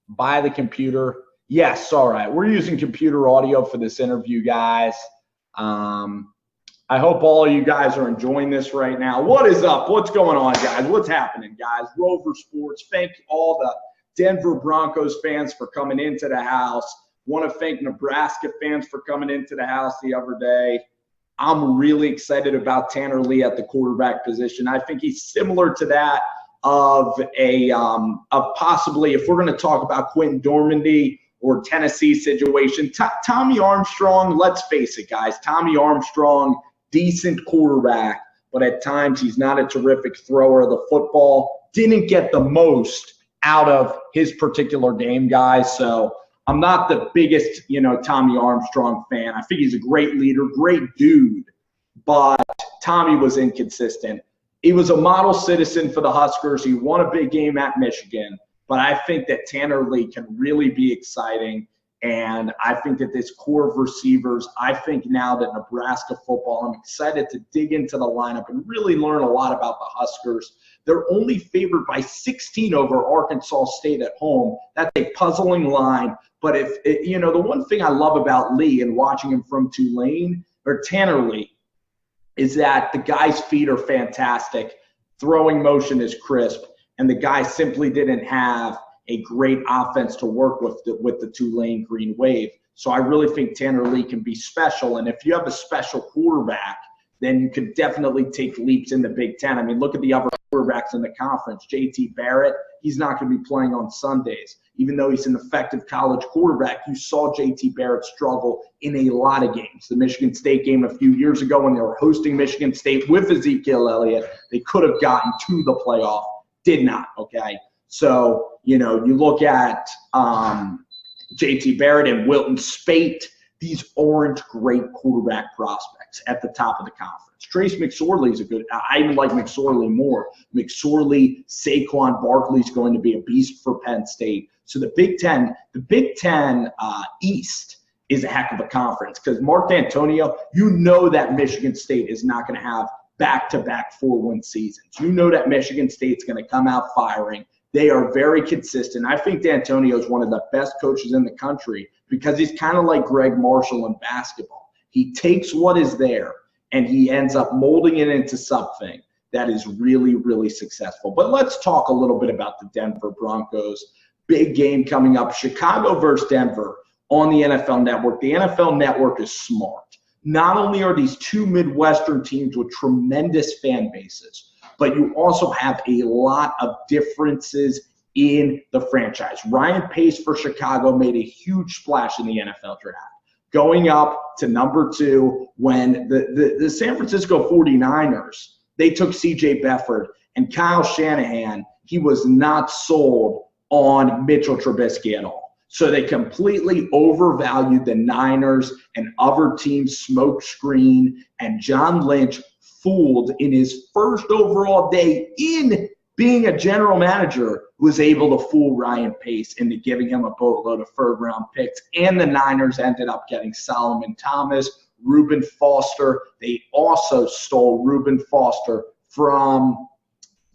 by the computer. Yes, all right. We're using computer audio for this interview, guys. I hope all of you guys are enjoying this right now. What is up? What's going on, guys? What's happening, guys? Rover Sports. Thank all the Denver Broncos fans for coming into the house. Want to thank Nebraska fans for coming into the house the other day. I'm really excited about Tanner Lee at the quarterback position. I think he's similar to that of possibly, if we're going to talk about Quentin Dormandy or Tennessee situation, Tommy Armstrong. Let's face it, guys. Tommy Armstrong, decent quarterback, but at times he's not a terrific thrower of the football. Didn't get the most out of his particular game, guys. So I'm not the biggest, Tommy Armstrong fan. I think he's a great leader, great dude, but Tommy was inconsistent. He was a model citizen for the Huskers. He won a big game at Michigan, but I think that Tanner Lee can really be exciting. And I think that this core of receivers, I think now that Nebraska football, I'm excited to dig into the lineup and really learn a lot about the Huskers. They're only favored by 16 over Arkansas State at home. That's a puzzling line. But the one thing I love about Lee and watching him from Tulane, or Tanner Lee, is that the guy's feet are fantastic. Throwing motion is crisp. And the guy simply didn't have a great offense to work with the Tulane Green Wave. So I really think Tanner Lee can be special. And if you have a special quarterback, then you could definitely take leaps in the Big Ten. I mean, look at the other quarterbacks in the conference. J.T. Barrett, he's not going to be playing on Sundays. Even though he's an effective college quarterback, you saw J.T. Barrett struggle in a lot of games. The Michigan State game a few years ago when they were hosting Michigan State with Ezekiel Elliott, they could have gotten to the playoff. Did not, okay? So, you look at J.T. Barrett and Wilton Speight. These aren't great quarterback prospects at the top of the conference. Trace McSorley is a good – I even like McSorley more. McSorley, Saquon Barkley is going to be a beast for Penn State. So the Big Ten East is a heck of a conference because Mark D'Antonio, that Michigan State is not going to have back-to-back 4-win seasons. That Michigan State's going to come out firing. They are very consistent. I think D'Antonio is one of the best coaches in the country because he's kind of like Greg Marshall in basketball. He takes what is there and he ends up molding it into something that is really, really successful. But let's talk a little bit about the Denver Broncos. Big game coming up, Chicago versus Denver on the NFL Network. The NFL Network is smart. Not only are these two Midwestern teams with tremendous fan bases, but you also have a lot of differences in the franchise. Ryan Pace for Chicago made a huge splash in the NFL draft, going up to number 2 when the San Francisco 49ers, they took C.J. Beathard, and Kyle Shanahan, he was not sold on Mitchell Trubisky at all. So they completely overvalued the Niners and other teams' smokescreen, and John Lynch fooled in his first overall day in being a general manager, was able to fool Ryan Pace into giving him a boatload of third-round picks, and the Niners ended up getting Solomon Thomas, Reuben Foster. They also stole Reuben Foster from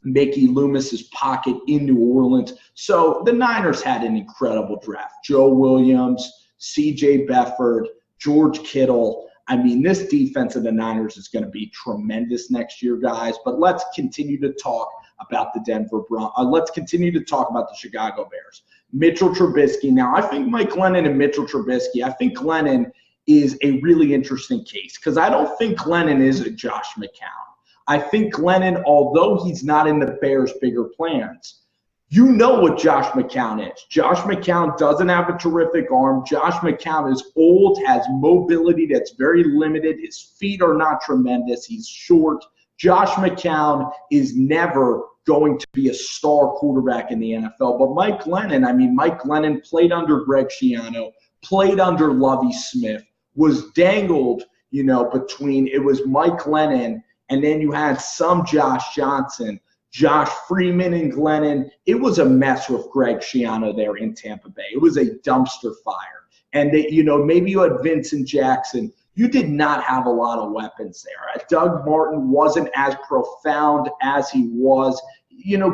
Mickey Loomis's pocket in New Orleans. So the Niners had an incredible draft. Joe Williams, C.J. Beathard, George Kittle. I mean, this defense of the Niners is going to be tremendous next year, guys. But let's continue to talk about the Denver Broncos. Let's continue to talk about the Chicago Bears. Mitchell Trubisky. Now, I think Mike Glennon and Mitchell Trubisky, I think Glennon is a really interesting case because I don't think Glennon is a Josh McCown. I think Glennon, although he's not in the Bears' bigger plans, you know what Josh McCown is. Josh McCown doesn't have a terrific arm. Josh McCown is old, has mobility that's very limited. His feet are not tremendous. He's short. Josh McCown is never going to be a star quarterback in the NFL. But Mike Glennon played under Greg Schiano, played under Lovie Smith, was dangled, between it was Mike Glennon, and then you had some Josh Johnson, Josh Freeman and Glennon. It was a mess with Greg Schiano there in Tampa Bay. It was a dumpster fire. And, maybe you had Vincent Jackson. You did not have a lot of weapons there. Doug Martin wasn't as profound as he was.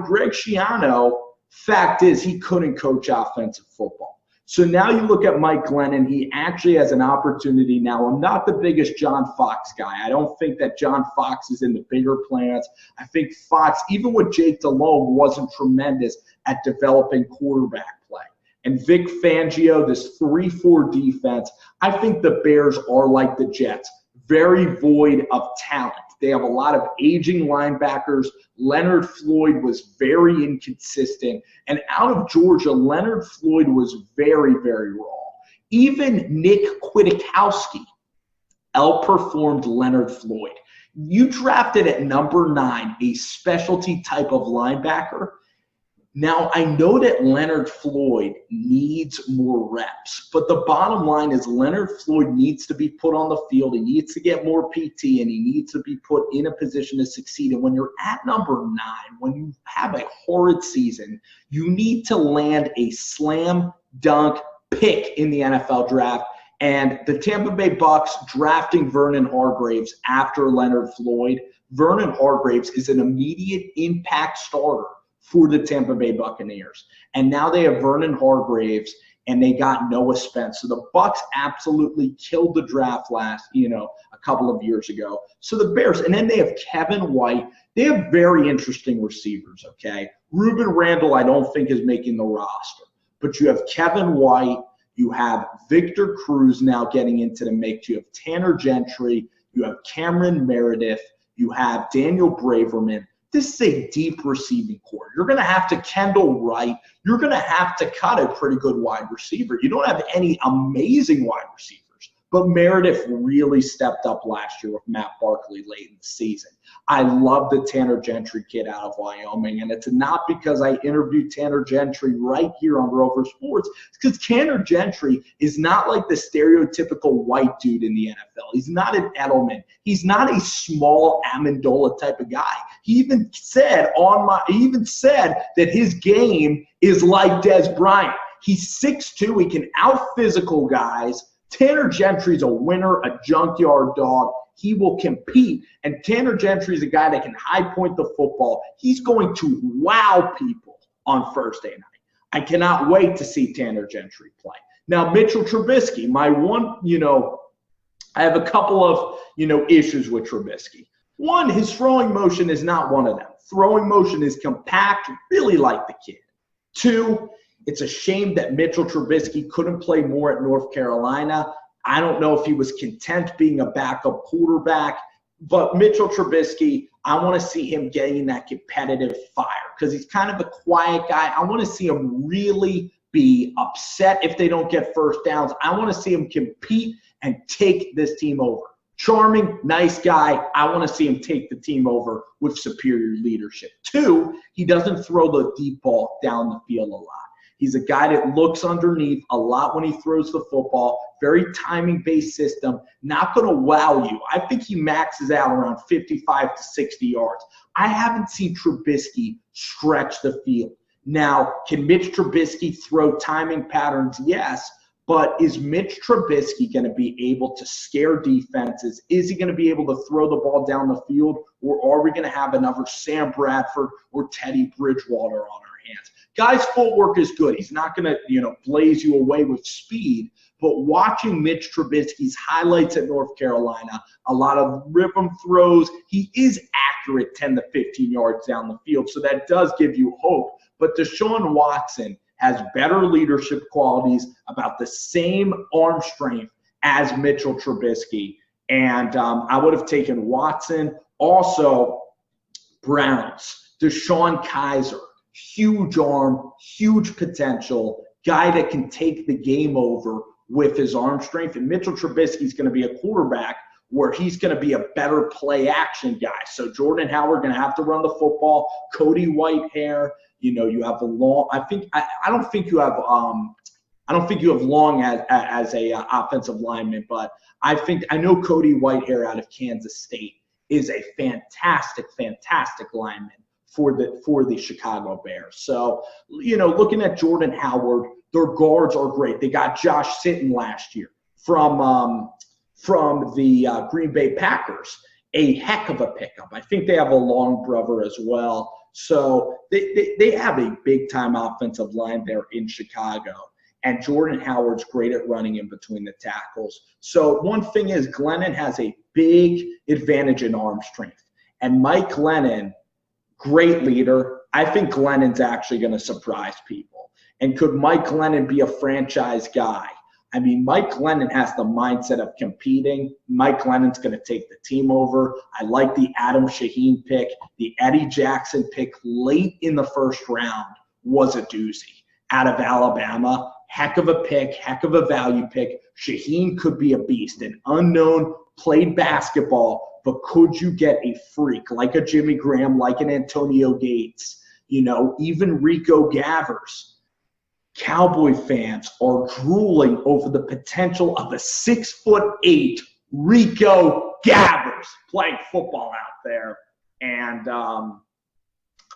Greg Schiano Fact is, he couldn't coach offensive football. So now you look at Mike Glennon, he actually has an opportunity now. I'm not the biggest John Fox guy. I don't think that John Fox is in the bigger plans. I think Fox, even with Jake Delhomme, wasn't tremendous at developing quarterback play. And Vic Fangio, this 3-4 defense, I think the Bears are like the Jets, very void of talent. They have a lot of aging linebackers. Leonard Floyd was very inconsistent. And out of Georgia, Leonard Floyd was very, very raw. Even Nick Kwiatkowski outperformed Leonard Floyd. You drafted at number 9 a specialty type of linebacker. Now, I know that Leonard Floyd needs more reps, but the bottom line is Leonard Floyd needs to be put on the field. He needs to get more PT, and he needs to be put in a position to succeed. And when you're at number 9, when you have a horrid season, you need to land a slam dunk pick in the NFL draft. And the Tampa Bay Bucks drafting Vernon Hargreaves after Leonard Floyd, Vernon Hargreaves is an immediate impact starter for the Tampa Bay Buccaneers. And now they have Vernon Hargreaves, and they got Noah Spence. So the Bucks absolutely killed the draft a couple of years ago. So the Bears, and then they have Kevin White. They have very interesting receivers, okay? Ruben Randall, I don't think, is making the roster. But you have Kevin White. You have Victor Cruz now getting into the mix. You have Tanner Gentry. You have Cameron Meredith. You have Daniel Braverman. This is a deep receiving core. You're going to have to Kendall Wright. You're going to have to cut a pretty good wide receiver. You don't have any amazing wide receivers, but Meredith really stepped up last year with Matt Barkley late in the season. I love the Tanner Gentry kid out of Wyoming, and it's not because I interviewed Tanner Gentry right here on Rover Sports. It's because Tanner Gentry is not like the stereotypical white dude in the NFL. He's not an Edelman. He's not a small Amendola type of guy. He even said that his game is like Dez Bryant. He's 6'2". He can out-physical guys. Tanner Gentry's a winner, a junkyard dog. He will compete. And Tanner Gentry is a guy that can high point the football. He's going to wow people on Thursday night. I cannot wait to see Tanner Gentry play. Now, Mitchell Trubisky, I have a couple of, issues with Trubisky. One, his throwing motion is not one of them. Throwing motion is compact, really like the kid. Two, it's a shame that Mitchell Trubisky couldn't play more at North Carolina. I don't know if he was content being a backup quarterback, but Mitchell Trubisky, I want to see him getting that competitive fire because he's kind of a quiet guy. I want to see him really be upset if they don't get first downs. I want to see him compete and take this team over. Charming, nice guy. I want to see him take the team over with superior leadership. Two, he doesn't throw the deep ball down the field a lot. He's a guy that looks underneath a lot when he throws the football. Very timing-based system. Not going to wow you. I think he maxes out around 55 to 60 yards. I haven't seen Trubisky stretch the field. Now, can Mitch Trubisky throw timing patterns? Yes. But is Mitch Trubisky going to be able to scare defenses? Is he going to be able to throw the ball down the field? Or are we going to have another Sam Bradford or Teddy Bridgewater on our hands? Guy's footwork is good. He's not going to, blaze you away with speed. But watching Mitch Trubisky's highlights at North Carolina, a lot of rhythm throws, he is accurate 10 to 15 yards down the field. So that does give you hope. But Deshaun Watson has better leadership qualities, about the same arm strength as Mitchell Trubisky. And I would have taken Watson. Also, Browns, DeShone Kizer. Huge arm, huge potential, guy that can take the game over with his arm strength. And Mitchell Trubisky is going to be a quarterback where he's going to be a better play action guy. So Jordan Howard going to have to run the football. Cody Whitehair, you have the long. I don't think you have long as a offensive lineman, but I know Cody Whitehair out of Kansas State is a fantastic lineman for the Chicago Bears. So, looking at Jordan Howard, their guards are great. They got Josh Sitton last year from the Green Bay Packers. A heck of a pickup. I think they have a long brother as well. So they have a big-time offensive line there in Chicago. And Jordan Howard's great at running in between the tackles. So one thing is Glennon has a big advantage in arm strength. And Mike Glennon, great leader. I think Glennon's actually going to surprise people. And could Mike Glennon be a franchise guy? I mean, Mike Glennon has the mindset of competing. Mike Glennon's going to take the team over. I like the Adam Shaheen pick. The Eddie Jackson pick late in the first round was a doozy out of Alabama. Heck of a pick, heck of a value pick. Shaheen could be a beast, an unknown, played basketball, but could you get a freak like a Jimmy Graham, like an Antonio Gates, even Rico Gavers? Cowboy fans are drooling over the potential of a 6'8" Rico Gavers playing football out there. And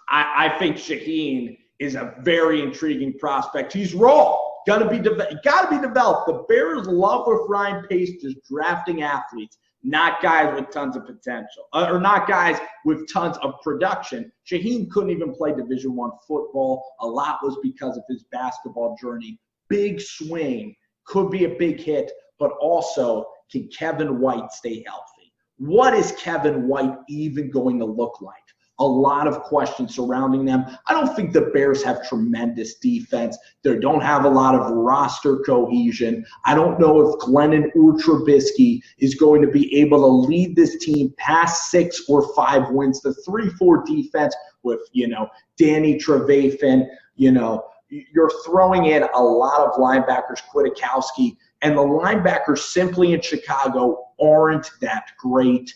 I think Shaheen is a very intriguing prospect. He's raw. Got to be developed. The Bears love with Ryan Pace just drafting athletes, not guys with tons of potential, or not guys with tons of production. Shaheen couldn't even play Division I football. A lot was because of his basketball journey. Big swing, could be a big hit, but also can Kevin White stay healthy? What is Kevin White even going to look like? A lot of questions surrounding them. I don't think the Bears have tremendous defense. They don't have a lot of roster cohesion. I don't know if Glennon or Trubisky is going to be able to lead this team past 6 or 5 wins. The 3-4 defense with, Danny Trevathan, you're throwing in a lot of linebackers, Kwiatkowski, and the linebackers simply in Chicago aren't that great.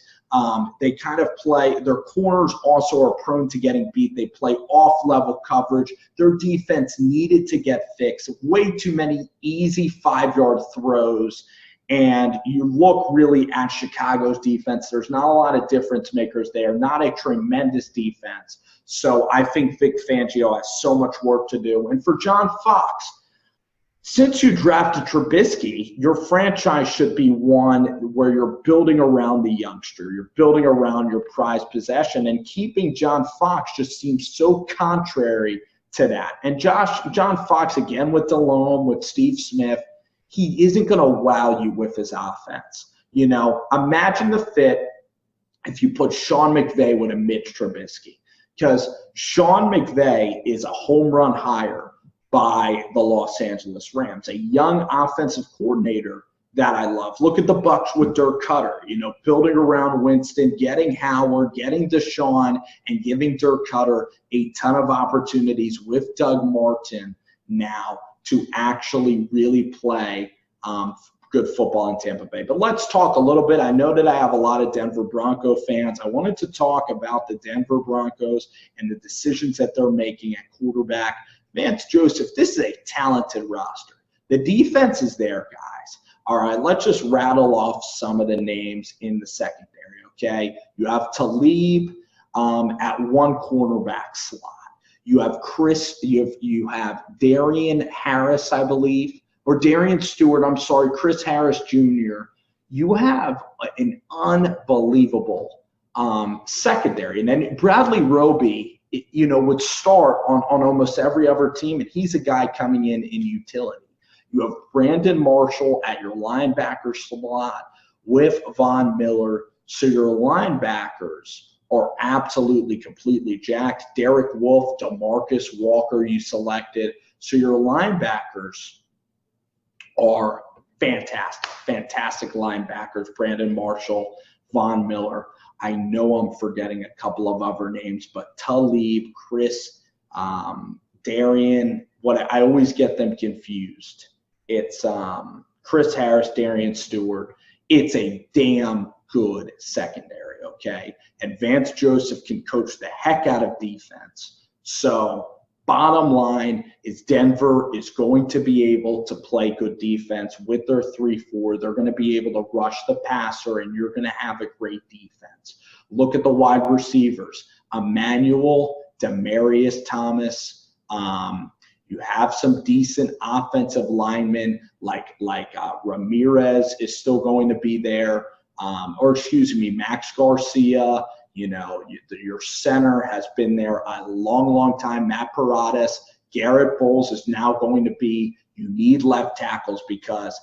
They kind of play, their corners also are prone to getting beat. They play off-level coverage. Their defense needed to get fixed. Way too many easy 5-yard throws. And you look really at Chicago's defense. There's not a lot of difference makers there, not a tremendous defense. So I think Vic Fangio has so much work to do. And for John Fox, since you drafted Trubisky, your franchise should be one where you're building around the youngster. You're building around your prized possession, and keeping John Fox just seems so contrary to that. And John Fox, again with Delhomme, with Steve Smith, he isn't going to wow you with his offense. Imagine the fit if you put Sean McVay with a Mitch Trubisky, because Sean McVay is a home run hire by the Los Angeles Rams, a young offensive coordinator that I love. Look at the Bucs with Dirk Cutter, building around Winston, getting Howard, getting Deshaun, and giving Dirk Cutter a ton of opportunities with Doug Martin now to actually really play good football in Tampa Bay. But let's talk a little bit. I know that I have a lot of Denver Bronco fans. I wanted to talk about the Denver Broncos and the decisions that they're making at quarterback. Vance Joseph, this is a talented roster. The defense is there, guys. All right, let's just rattle off some of the names in the secondary, okay? You have Talib at one cornerback slot. You have you have Darian Harris, I believe, or Darian Stewart, I'm sorry, Chris Harris Jr. You have an unbelievable secondary. And then Bradley Roby, would start on almost every other team, and he's a guy coming in utility. You have Brandon Marshall at your linebacker slot with Von Miller. So your linebackers are absolutely, completely jacked. Derek Wolfe, DeMarcus Walker you selected. So your linebackers are fantastic linebackers. Brandon Marshall, Von Miller. I know I'm forgetting a couple of other names, but Talib, Chris, Darian, I always get them confused. It's Chris Harris, Darian Stewart. It's a damn good secondary, okay? And Vance Joseph can coach the heck out of defense. So bottom line is Denver is going to be able to play good defense with their 3-4. They're going to be able to rush the passer, and you're going to have a great defense. Look at the wide receivers. Emmanuel, Demaryius Thomas. You have some decent offensive linemen like Ramirez is still going to be there. Max Garcia. Your center has been there a long, long time. Matt Paradis, Garrett Bowles is now going to be. You need left tackles because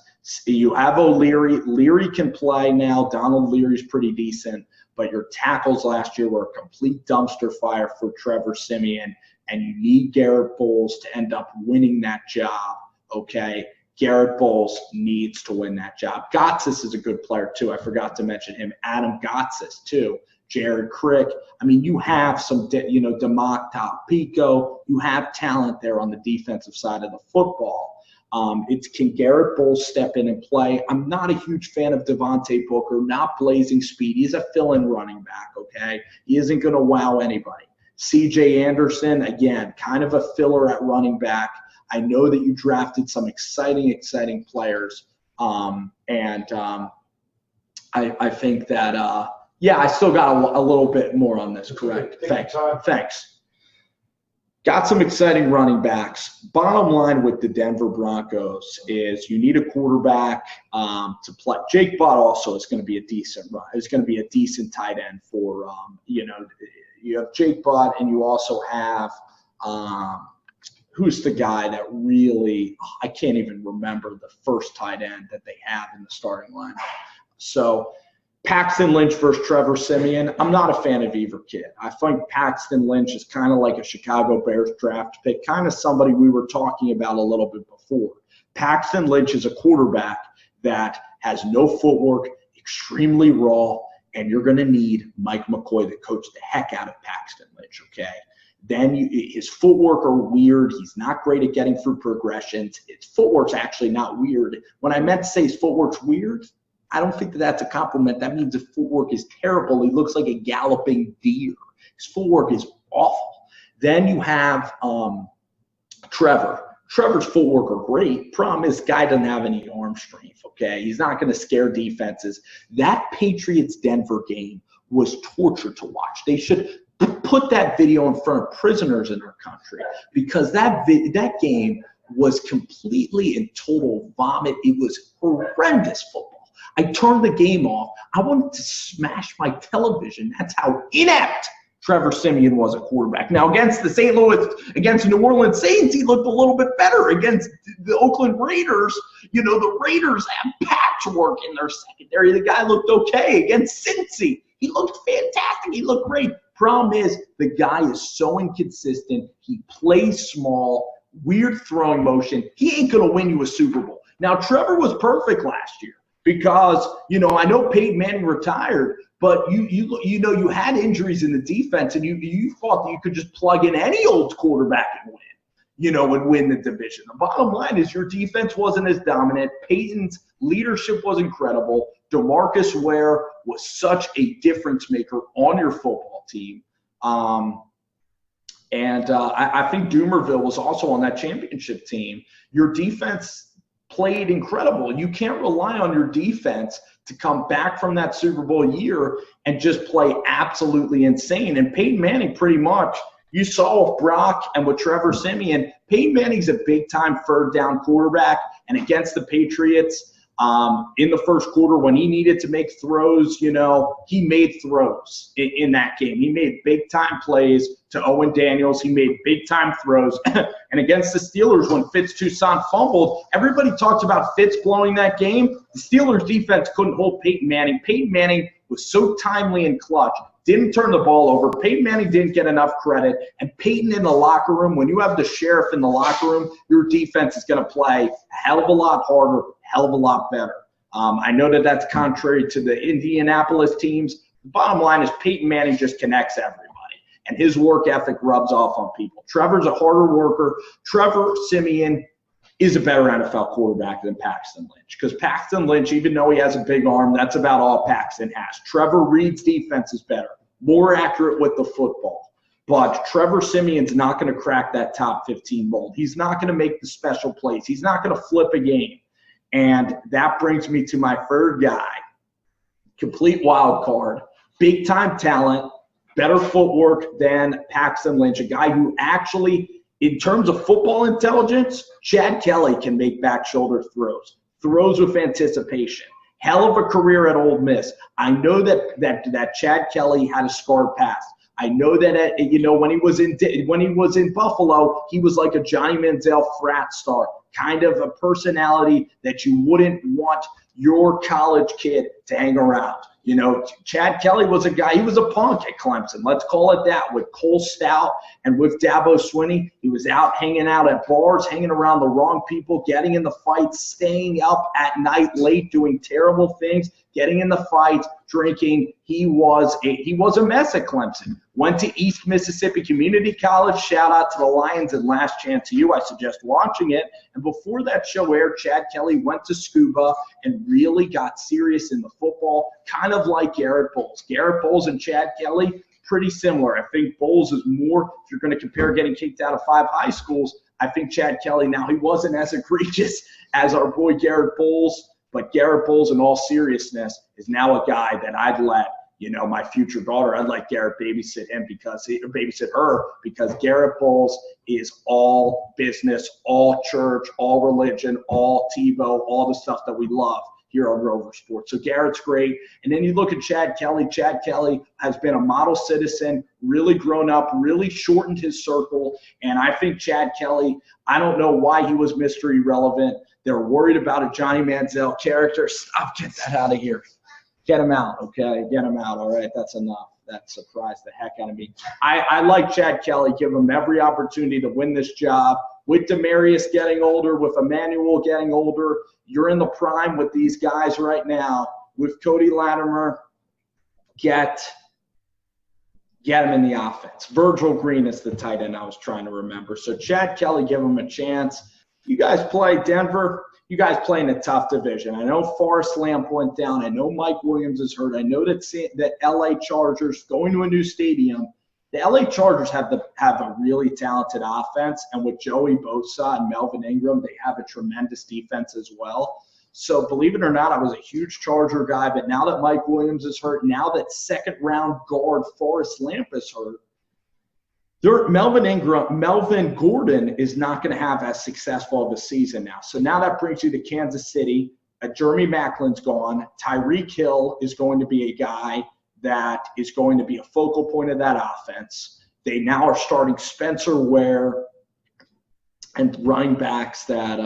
you have O'Leary. Leary can play now. Donald Leary's pretty decent, but your tackles last year were a complete dumpster fire for Trevor Siemian, and you need Garrett Bowles to end up winning that job, okay? Garrett Bowles needs to win that job. Gotsis is a good player, too. I forgot to mention him. Adam Gotsis, too. Jared Crick. I mean, you have some, Democ Pico. You have talent there on the defensive side of the football. Can Garrett Bowles step in and play? I'm not a huge fan of Devontae Booker, not blazing speed. He's a fill-in running back, okay? He isn't going to wow anybody. C.J. Anderson, again, kind of a filler at running back. I know that you drafted some exciting players, I think that I still got a little bit more on this. Correct. Thanks. Got some exciting running backs. Bottom line with the Denver Broncos is you need a quarterback to play. Jake Butt also is going to be a decent run. It's going to be a decent tight end for you have Jake Butt, and you also have who's the guy that really I can't even remember the first tight end that they have in the starting lineup. So Paxton Lynch versus Trevor Siemian. I'm not a fan of either kid. I think Paxton Lynch is kind of like a Chicago Bears draft pick, kind of somebody we were talking about a little bit before. Paxton Lynch is a quarterback that has no footwork, extremely raw, and you're going to need Mike McCoy to coach the heck out of Paxton Lynch, okay? Then his footwork are weird. He's not great at getting through progressions. His footwork's actually not weird. When I meant to say his footwork's weird, I don't think that that's a compliment. That means his footwork is terrible. He looks like a galloping deer. His footwork is awful. Then you have Trevor. Trevor's footwork are great. Problem is, guy doesn't have any arm strength, okay? He's not going to scare defenses. That Patriots-Denver game was torture to watch. They should put that video in front of prisoners in our country because that game was completely and total vomit. It was horrendous football. I turned the game off. I wanted to smash my television. That's how inept Trevor Siemian was a quarterback. Now, against the New Orleans Saints, he looked a little bit better. Against the Oakland Raiders, the Raiders have patchwork in their secondary. The guy looked okay. Against Cincy, he looked fantastic. He looked great. Problem is, the guy is so inconsistent. He plays small, weird throwing motion. He ain't going to win you a Super Bowl. Now, Trevor was perfect last year. Because, I know Peyton Manning retired, but you had injuries in the defense, and you thought that you could just plug in any old quarterback and win, and win the division. The bottom line is your defense wasn't as dominant. Peyton's leadership was incredible. DeMarcus Ware was such a difference maker on your football team. I think Doomerville was also on that championship team. Your defense played incredible. You can't rely on your defense to come back from that Super Bowl year and just play absolutely insane. And Peyton Manning, pretty much, you saw with Brock and with Trevor Siemian, Peyton Manning's a big-time third-down quarterback. And against the Patriots, in the first quarter when he needed to make throws, he made throws in that game. He made big-time plays to Owen Daniels. He made big-time throws. And against the Steelers, when Fitz Toussaint fumbled, everybody talks about Fitz blowing that game. The Steelers defense couldn't hold Peyton Manning. Peyton Manning was so timely and clutch, didn't turn the ball over. Peyton Manning didn't get enough credit. And Peyton in the locker room, when you have the sheriff in the locker room, your defense is going to play a hell of a lot harder, hell of a lot better. I know that that's contrary to the Indianapolis teams. The bottom line is Peyton Manning just connects everybody, and his work ethic rubs off on people. Trevor's a harder worker. Trevor Siemian is a better NFL quarterback than Paxton Lynch because Paxton Lynch, even though he has a big arm, that's about all Paxton has. Trevor Reed's defense is better, more accurate with the football. But Trevor Siemian's not going to crack that top 15 mold. He's not going to make the special plays. He's not going to flip a game. And that brings me to my third guy, complete wild card, big-time talent, better footwork than Paxton Lynch, a guy who actually, in terms of football intelligence, Chad Kelly can make back shoulder throws with anticipation. Hell of a career at Ole Miss. I know that Chad Kelly had a scarred past. I know that when he was in Buffalo, he was like a Johnny Manziel frat star, kind of a personality that you wouldn't want your college kid to hang around. Chad Kelly was a guy, he was a punk at Clemson. Let's call it that. With Cole Stout and with Dabo Swinney, he was out hanging out at bars, hanging around the wrong people, getting in the fights, staying up at night late, doing terrible things, getting in the fights, drinking. He was a mess at Clemson. Went to East Mississippi Community College. Shout out to the Lions and Last Chance U. I suggest watching it. And before that show aired, Chad Kelly went to Scuba and really got serious in the football, kind of like Garrett Bowles. Garrett Bowles and Chad Kelly, pretty similar. I think Bowles is more, if you're going to compare getting kicked out of 5 high schools, I think Chad Kelly, now he wasn't as egregious as our boy Garrett Bowles, but Garrett Bowles, in all seriousness, is now a guy that I'd let, my future daughter, I'd let Garrett babysit her because Garrett Bowles is all business, all church, all religion, all TiVo, all the stuff that we love here on Rover Sports. So Garrett's great. And then you look at Chad Kelly. Chad Kelly has been a model citizen, really grown up, really shortened his circle. And I think Chad Kelly, I don't know why he was Mr. Irrelevant. They're worried about a Johnny Manziel character. Stop, get that out of here. Get him out, okay? Get him out, all right? That's enough. That surprised the heck out of me. I like Chad Kelly. Give him every opportunity to win this job. With Demarius getting older, with Emmanuel getting older, you're in the prime with these guys right now. With Cody Latimer, get him in the offense. Virgil Green is the tight end I was trying to remember. So Chad Kelly, give him a chance. You guys play Denver. You guys play in a tough division. I know Forrest Lamp went down. I know Mike Williams is hurt. I know that LA Chargers going to a new stadium. The LA Chargers have a really talented offense, and with Joey Bosa and Melvin Ingram, they have a tremendous defense as well. So believe it or not, I was a huge Charger guy, but now that Mike Williams is hurt, now that second-round guard Forrest Lamp is hurt, Melvin Gordon is not going to have as successful of a season now. So now that brings you to Kansas City. Jeremy Maclin's gone. Tyreek Hill is going to be a guy that is going to be a focal point of that offense. They now are starting Spencer Ware and running backs that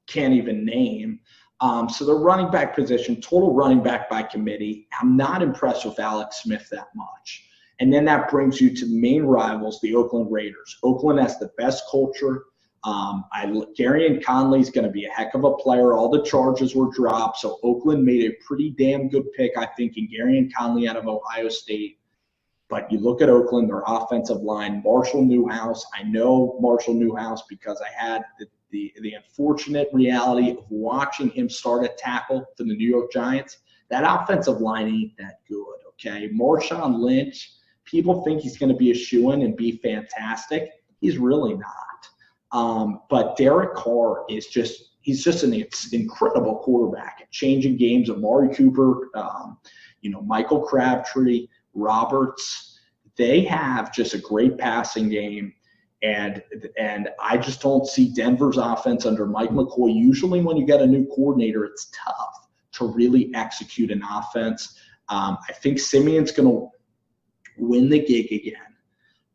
can't even name. So the running back position, total running back by committee. I'm not impressed with Alex Smith that much. And then that brings you to the main rivals, the Oakland Raiders. Oakland has the best culture. Gareon Conley is going to be a heck of a player. All the charges were dropped, so Oakland made a pretty damn good pick, I think, in Gareon Conley out of Ohio State. But you look at Oakland, their offensive line, Marshall Newhouse. I know Marshall Newhouse because I had the unfortunate reality of watching him start a tackle for the New York Giants. That offensive line ain't that good, okay? Marshawn Lynch, people think he's going to be a shoo-in and be fantastic. He's really not. But Derek Carr is he's just an incredible quarterback at changing games. Amari Cooper, Michael Crabtree, Roberts, they have just a great passing game. And I just don't see Denver's offense under Mike McCoy. Usually when you get a new coordinator, it's tough to really execute an offense. I think Simeon's going to win the gig again.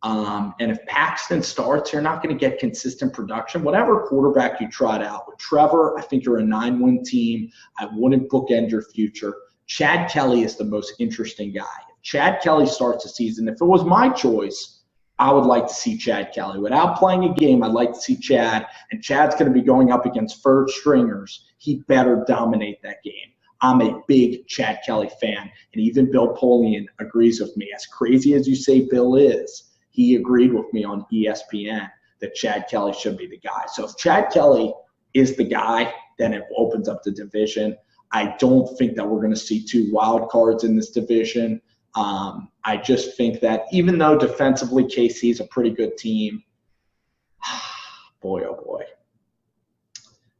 And if Paxton starts, you're not going to get consistent production. Whatever quarterback you trot out. With Trevor, I think you're a 9-win team. I wouldn't bookend your future. Chad Kelly is the most interesting guy. If Chad Kelly starts the season, if it was my choice, I would like to see Chad Kelly. Without playing a game, I'd like to see Chad. And Chad's going to be going up against third stringers. He better dominate that game. I'm a big Chad Kelly fan. And even Bill Polian agrees with me. As crazy as you say Bill is, he agreed with me on ESPN that Chad Kelly should be the guy. So if Chad Kelly is the guy, then it opens up the division. I don't think that we're going to see 2 wild cards in this division. I just think that even though defensively KC is a pretty good team, boy, oh boy,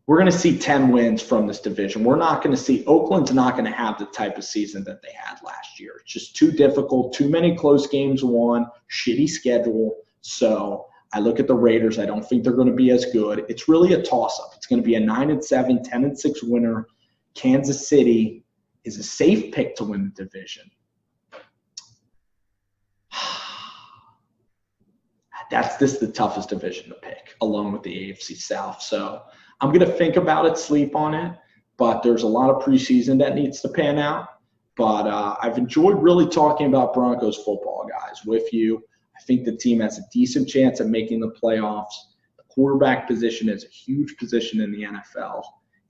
we're going to see 10 wins from this division. We're not going to see – Oakland's not going to have the type of season that they had last year. It's just too difficult, too many close games won, shitty schedule. So I look at the Raiders. I don't think they're going to be as good. It's really a toss-up. It's going to be a 9-7, 10-6 winner. Kansas City, is a safe pick to win the division. This is the toughest division to pick, along with the AFC South. So I'm going to think about it, sleep on it, but there's a lot of preseason that needs to pan out. But I've enjoyed really talking about Broncos football, guys, with you. I think the team has a decent chance of making the playoffs. The quarterback position is a huge position in the NFL.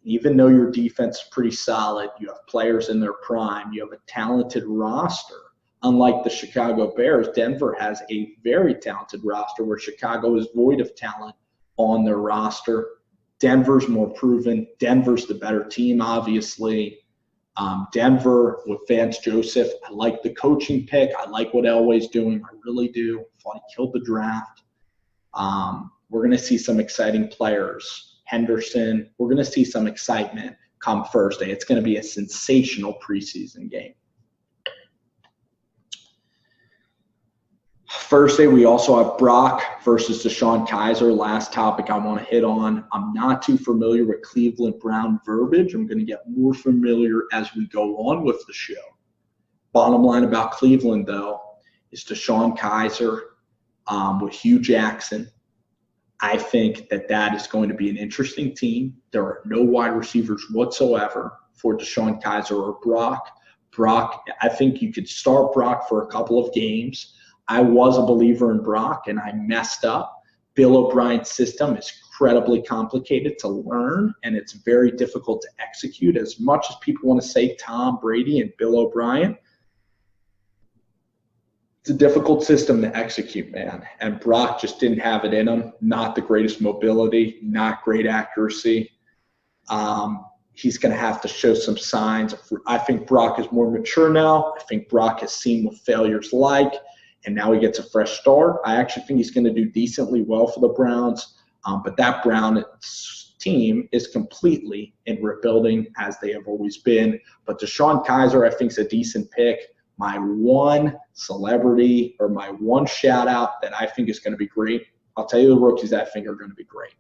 Even though your defense is pretty solid, you have players in their prime, you have a talented roster. Unlike the Chicago Bears, Denver has a very talented roster where Chicago is void of talent on their roster. Denver's more proven. Denver's the better team, obviously. Denver with Vance Joseph, I like the coaching pick. I like what Elway's doing. I really do. I thought he killed the draft. We're going to see some exciting players. Henderson, we're going to see some excitement come Thursday. It's going to be a sensational preseason game. Thursday, we also have Brock versus DeShone Kizer. Last topic I want to hit on. I'm not too familiar with Cleveland Brown verbiage. I'm going to get more familiar as we go on with the show. Bottom line about Cleveland, though, is DeShone Kizer with Hugh Jackson. I think that is going to be an interesting team. There are no wide receivers whatsoever for DeShone Kizer or Brock. Brock, I think you could start Brock for a couple of games. I was a believer in Brock, and I messed up. Bill O'Brien's system is incredibly complicated to learn, and it's very difficult to execute. As much as people want to say Tom Brady and Bill O'Brien, it's a difficult system to execute, man. And Brock just didn't have it in him. Not the greatest mobility, not great accuracy. He's going to have to show some signs. I think Brock is more mature now. I think Brock has seen what failure's like, and now he gets a fresh start. I actually think he's going to do decently well for the Browns, but that Browns team is completely in rebuilding, as they have always been. But DeShone Kizer, I think, is a decent pick. My one celebrity or my one shout-out that I think is going to be great, I'll tell you the rookies that I think are going to be great.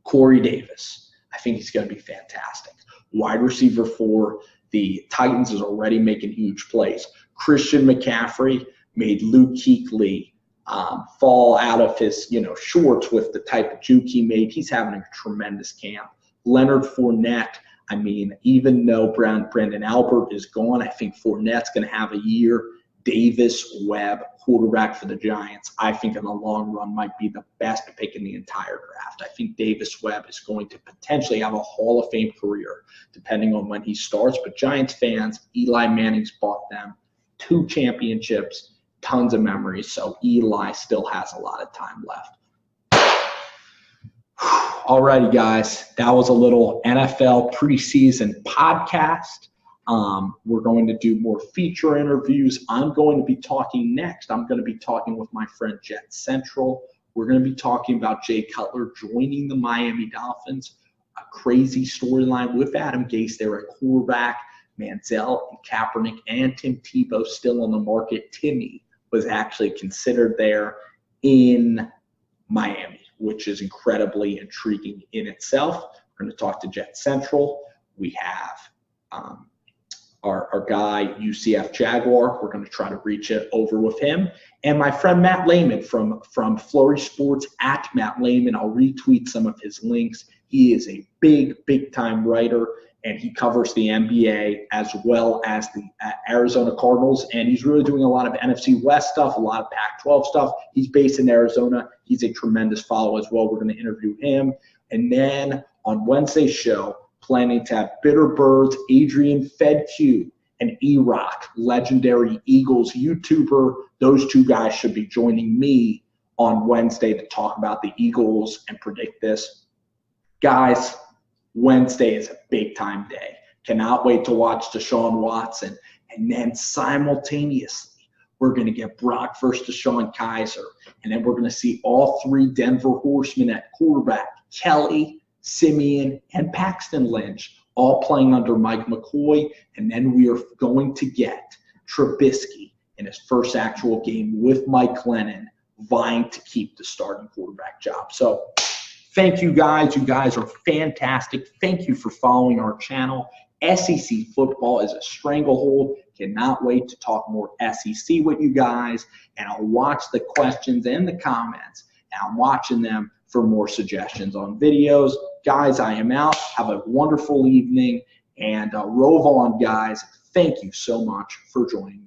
Corey Davis. I think he's going to be fantastic. Wide receiver for the Titans is already making huge plays. Christian McCaffrey made Luke Kuechly fall out of his shorts with the type of juke he made. He's having a tremendous camp. Leonard Fournette, I mean, even though Brandon Albert is gone, I think Fournette's going to have a year. Davis Webb, quarterback for the Giants, I think in the long run might be the best pick in the entire draft. I think Davis Webb is going to potentially have a Hall of Fame career, depending on when he starts. But Giants fans, Eli Manning's bought them 2 championships, tons of memories. So Eli still has a lot of time left. Alrighty, guys, that was a little NFL preseason podcast. We're going to do more feature interviews. I'm going to be talking next. I'm going to be talking with my friend Jet Central. We're going to be talking about Jay Cutler joining the Miami Dolphins. A crazy storyline with Adam Gase there at quarterback. Manziel and Kaepernick and Tim Tebow still on the market. Timmy was actually considered there in Miami, which is incredibly intriguing in itself. We're going to talk to Jet Central. We have our guy, UCF Jaguar. We're going to try to reach it over with him. And my friend Matt Lehman from Flurry Sports, at Matt Lehman. I'll retweet some of his links. He is a big-time writer, and he covers the NBA as well as the Arizona Cardinals. And he's really doing a lot of NFC West stuff, a lot of Pac-12 stuff. He's based in Arizona. He's a tremendous follow as well. We're going to interview him. And then on Wednesday's show, planning to have Bitter Birds, Adrian Fedq, and E-Rock, legendary Eagles YouTuber. Those 2 guys should be joining me on Wednesday to talk about the Eagles and predict this. Guys, Wednesday is a big-time day. Cannot wait to watch Deshaun Watson. And then simultaneously, we're going to get Brock versus DeShone Kizer. And then we're going to see all 3 Denver horsemen at quarterback, Kelly, Simeon, and Paxton Lynch, all playing under Mike McCoy. And then we are going to get Trubisky in his first actual game with Mike Glennon, vying to keep the starting quarterback job. So thank you guys. You guys are fantastic. Thank you for following our channel. SEC football is a stranglehold. Cannot wait to talk more SEC with you guys, and I'll watch the questions and the comments, and I'm watching them for more suggestions on videos. Guys, I am out. Have a wonderful evening, and Rove on, guys. Thank you so much for joining me.